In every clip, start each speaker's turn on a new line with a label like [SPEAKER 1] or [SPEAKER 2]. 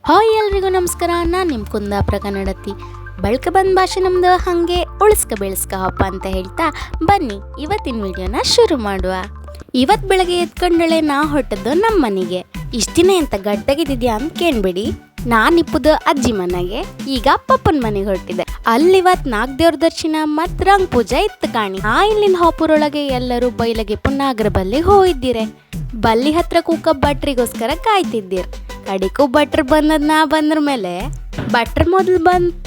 [SPEAKER 1] Hi ಎಲ್ರಿಗೂ ನಮಸ್ಕಾರ. ನಾನು ನಿಮ್ಮ ಕುಂದಾಪುರ ಕನ್ನಡತಿ. ಬಳಕೆ ಬಂದ ಭಾಷೆ ನಮ್ಮದು ಹಾಗೆ ಉಳಿಸ್ಕ ಬೆಳೆಸ್ಕ ಹಪ್ಪ ಅಂತ ಹೇಳ್ತಾ ಬನ್ನಿ ಇವತ್ತಿನ ವಿಡಿಯೋನ ಶುರು ಮಾಡುವ. ಇವತ್ತು ಬೆಳಗ್ಗೆ ಎತ್ಕೊಂಡಳೆ ನಾ ಹೊಟ್ಟದ್ದು ನಮ್ಮ ಮನೆಗೆ. ಇಷ್ಟು ದಿನ ಎಂತ ಗಡ್ಡಗಿದ್ಯಾ ಅಂತ ಕೇಳ್ಬೇಡಿ. ನಾನು ಇಪ್ಪದು ಅಜ್ಜಿ ಮನೆಗೆ, ಈಗ ಪಪ್ಪನ ಮನೆಗೆ ಹೊರಟಿದೆ. ಅಲ್ಲಿವತ್ತು ನಾಲ್ಕು ದೇವ್ರ ದರ್ಶನ ಮತ್ತು ರಂಗ್ ಪೂಜೆ ಇತ್ತು ಕಾಣಿ. ಇಲ್ಲಿನ ಹಾಪುರೊಳಗೆ ಎಲ್ಲರೂ ಬೈಲಗೆ ಪುನ್ನಾಗ್ರ ಬಲ್ಲಿ ಹೋಗಿದ್ದೀರೆ. ಬಲ್ಲಿ ಹತ್ರ ಕೂಕ ಬಟ್ರಿಗೋಸ್ಕರ ಕಾಯ್ತಿದ್ದೀರ. ಕಡಿಗೂ ಭಟ್ರು ನಾ ಬಂದ್ರ ಮೇಲೆ ಭಟ್ರು ಮೊದಲು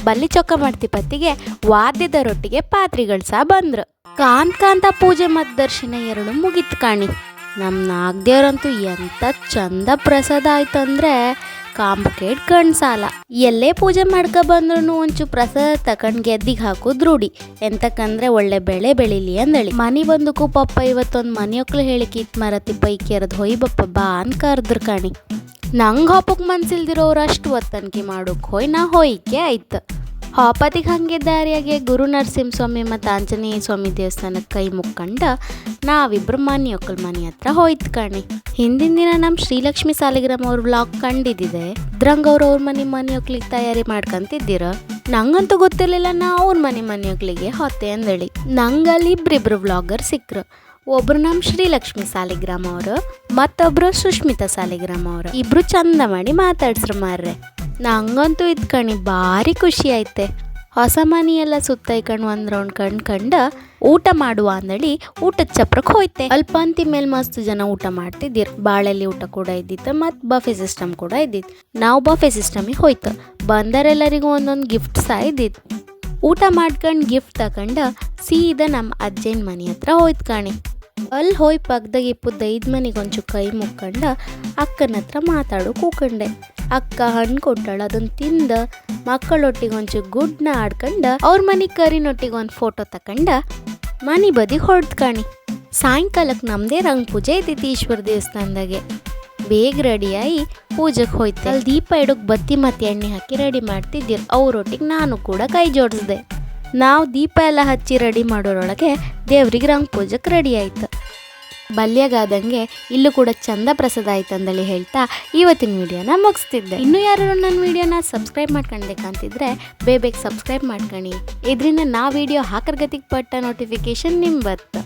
[SPEAKER 1] ಬಲ್ಲಿ ಚೊಕ್ಕ ಮಾಡ್ತಿ ಪತ್ತಿಗೆ ವಾದ್ಯದರೊಟ್ಟಿಗೆ ಪಾತ್ರಿಗಳು ಸಹ ಬಂದ್ರು. ಕಾಂತ ಪೂಜೆ ಮತ್ತು ದರ್ಶನ ಎರಡು ಮುಗಿತು ಕಾಣಿ. ನಮ್ಮ ನಾಗದೇವ್ರಂತೂ ಎಂತ ಚಂದ ಪ್ರಸಾದ ಆಯ್ತು ಅಂದ್ರೆ ಕಾಂಬಕೇಟ್ ಕಣ್ಸಾಲ. ಎಲ್ಲೇ ಪೂಜೆ ಮಾಡ್ಕ ಬಂದ್ರು ಒಂಚೂರು ಪ್ರಸಾದ ತಕೊಂಡ್ ಗೆದ್ದಿಗೆ ಹಾಕೋದು ರೂಢಿ. ಎಂತಕ್ಕಂದ್ರೆ ಒಳ್ಳೆ ಬೆಳೆ ಬೆಳಿಲಿ ಅಂದಳಿ. ಮನಿ ಬಂದಕ್ಕೂ ಪಪ್ಪ ಇವತ್ತೊಂದು ಮನೆಯೊಕ್ಳು ಹೇಳಿಕಿತ್ ಮರತಿ ಪೈಕಿ ಎರದು ಹೊಯ್ಬಪ್ಪ ಬಾ ಅಂತ ಕರೆದ್ರು ಕಾಣಿ. ನಂಗೆ ಹಾಪಕ್ಕೆ ಮನ್ಸಿಲ್ದಿರೋರು ಅಷ್ಟು ಒತ್ತನಿಕೆ ಮಾಡೋಕೆ ನಾ ಹೋಯ್ಕೆ ಆಯ್ತು. ಹಾಪತಿಗೆ ಹಾಗೆ ದಾರಿಯಾಗೆ ಗುರು ನರಸಿಂಹಸ್ವಾಮಿ ಮತ್ತು ಆಂಜನೇಯ ಸ್ವಾಮಿ ದೇವಸ್ಥಾನಕ್ಕೆ ಕೈ ಮುಕ್ಕೊಂಡು ನಾವಿಬ್ಬರು ಮನೆಯೊಕ್ಕಳ ಮನೆ ಹತ್ರ ಹೋಯ್ತು ಕಾಣಿ. ಹಿಂದಿನ ದಿನ ನಮ್ಮ ಶ್ರೀಲಕ್ಷ್ಮಿ ಸಾಲಿಗ್ರಾಮ್ ಅವ್ರ ವ್ಲಾಗ್ ಕಂಡಿದ್ದಿದೆ. ಇದ್ರಂಗೆ ಅವ್ರ ಮನೆಯೊಕ್ಲಿಗೆ ತಯಾರಿ ಮಾಡ್ಕೊಂತಿದ್ದೀರ. ನಂಗಂತೂ ಗೊತ್ತಿರಲಿಲ್ಲ ನಾ ಅವ್ರ ಮನೆಯೊಕ್ಲಿಗೆ ಹೊತ್ತೆ ಅಂದೇಳಿ. ನಂಗಲ್ಲಿ ಇಬ್ಬರಿಬ್ರು ವ್ಲಾಗರ್ ಸಿಕ್ಕರು. ಒಬ್ರು ನಮ್ಮ ಶ್ರೀಲಕ್ಷ್ಮಿ ಸಾಲಿಗ್ರಾಮ್ ಅವರು, ಮತ್ತೊಬ್ರು ಸುಷ್ಮಿತಾ ಸಾಲಿಗ್ರಾಮ್ ಅವರು. ಇಬ್ರು ಚಂದ ಮಾಡಿ ಮಾತಾಡ್ಸ್ರು ಮಾರ್ರೆ. ನಂಗಂತೂ ಇದ್ಕಣಿ ಭಾರಿ ಖುಷಿ ಆಯ್ತೆ. ಹೊಸ ಮನೆಯೆಲ್ಲ ಸುತ್ತೈಕೊಂಡು ಒಂದು ರೌಂಡ್ ಕಂಡು ಊಟ ಮಾಡುವ ಅಂದಳಿ ಊಟದ ಚಪ್ರಕ್ಕೆ ಹೋಯ್ತೆ. ಅಲ್ಪಂತಿ ಮೇಲೆ ಮಸ್ತ್ ಜನ ಊಟ ಮಾಡ್ತಿದ್ದೀರ್. ಬಾಳೆಲ್ಲಿ ಊಟ ಕೂಡ ಇದ್ದಿತ್ತು ಮತ್ತು ಬಫೆ ಸಿಸ್ಟಮ್ ಕೂಡ ಇದ್ದಿತ್ತು. ನಾವು ಬಫೆ ಸಿಸ್ಟಮಿಗೆ ಹೋಯ್ತು. ಬಂದರೆಲ್ಲರಿಗೂ ಒಂದೊಂದು ಗಿಫ್ಟ್ ಸಹ ಇದ್ದಿತ್ತು. ಊಟ ಮಾಡ್ಕೊಂಡು ಗಿಫ್ಟ್ ತಗೊಂಡು ಸೀದಾ ನಮ್ಮ ಅಜ್ಜನ ಮನೆ ಹತ್ರ ಹೋಯ್ತು ಕಾಣಿ. ಅಲ್ಲಿ ಹೋಯ್ ಪಕ್ಕದಾಗ ಇಪ್ಪತ್ತು 5 ಮನೆಗೆ ಒಂಚೂರು ಕೈ ಮುಕ್ಕೊಂಡು ಅಕ್ಕನ ಹತ್ರ ಮಾತಾಡೋ ಕೂಕೊಂಡೆ. ಅಕ್ಕ ಹಣ್ಣು ಕೊಟ್ಟಾಳು, ಅದನ್ನು ತಿಂದು ಮಕ್ಕಳೊಟ್ಟಿಗೆ ಒಂಚೂರು ಗುಡ್ನ ಆಡ್ಕೊಂಡು ಅವ್ರ ಮನೆಗೆ ಕರಿನೊಟ್ಟಿಗೆ ಒಂದು ಫೋಟೋ ತಗೊಂಡು ಮನೆ ಬದಿಗೆ ಹೊಡ್ದು ಕಾಣಿ. ಸಾಯಂಕಾಲಕ್ಕೆ ನಮ್ಮದೇ ರಂಗ್ ಪೂಜೆ ಇದ್ದಿತ್ತು ಈಶ್ವರ ದೇವಸ್ಥಾನದಾಗೆ. ಬೇಗ ರೆಡಿಯಾಗಿ ಪೂಜೆಗೆ ಹೋಯ್ತು. ಅಲ್ಲಿ ದೀಪ ಇಡೋಕೆ ಬತ್ತಿ ಮತ್ತು ಎಣ್ಣೆ ಹಾಕಿ ರೆಡಿ ಮಾಡ್ತಿದ್ದೀರಿ. ಅವರೊಟ್ಟಿಗೆ ನಾನು ಕೂಡ ಕೈ ಜೋಡಿಸ್ದೆ. ನಾವು ದೀಪ ಎಲ್ಲ ಹಚ್ಚಿ ರೆಡಿ ಮಾಡೋರೊಳಗೆ ದೇವ್ರಿಗೆ ರಂಗ್ ಪೂಜೆಗೆ ರೆಡಿ ಆಯ್ತು. ಬಲ್ಯಾಗಾದಂಗೆ ಇಲ್ಲೂ ಕೂಡ ಚಂದ ಪ್ರಸಾದ ಆಯ್ತು ಅಂದಳಿ ಹೇಳ್ತಾ ಇವತ್ತಿನ ವಿಡಿಯೋನ ಮುಗಿಸ್ತಿದ್ದೆ. ಇನ್ನೂ ಯಾರು ನನ್ನ ವಿಡಿಯೋನ ಸಬ್ಸ್ಕ್ರೈಬ್ ಮಾಡ್ಕೊಳ್ಬೇಕಂತಿದ್ರೆ ಬೇಗ ಸಬ್ಸ್ಕ್ರೈಬ್ ಮಾಡ್ಕೊಳ್ಳಿ. ಇದರಿಂದ ನಾ ವಿಡಿಯೋ ಹಾಕರ್ಗತಿಗೆ ಪಟ್ಟ ನೋಟಿಫಿಕೇಶನ್ ನಿಮ್ಮ ಬತ್ತು.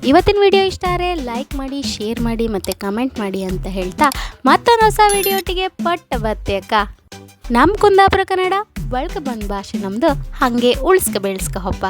[SPEAKER 1] ಇವತ್ತಿನ ವಿಡಿಯೋ ಇಷ್ಟ ಆದರೆ ಲೈಕ್ ಮಾಡಿ, ಶೇರ್ ಮಾಡಿ ಮತ್ತು ಕಮೆಂಟ್ ಮಾಡಿ ಅಂತ ಹೇಳ್ತಾ ಮತ್ತೊಂದು ಹೊಸ ವಿಡಿಯೋಟಿಗೆ ಪಟ್ಟ ಬತ್ತೆ ಅಕ್ಕ. ನಮ್ಮ ಕುಂದಾಪುರ ಕನ್ನಡ ಬಳಕೆ ಬಂದ ಭಾಷೆ ನಮ್ಮದು ಹಾಗೆ ಉಳಿಸ್ಕ ಬೆಳೆಸ್ಕ ಹಬ್ಬ.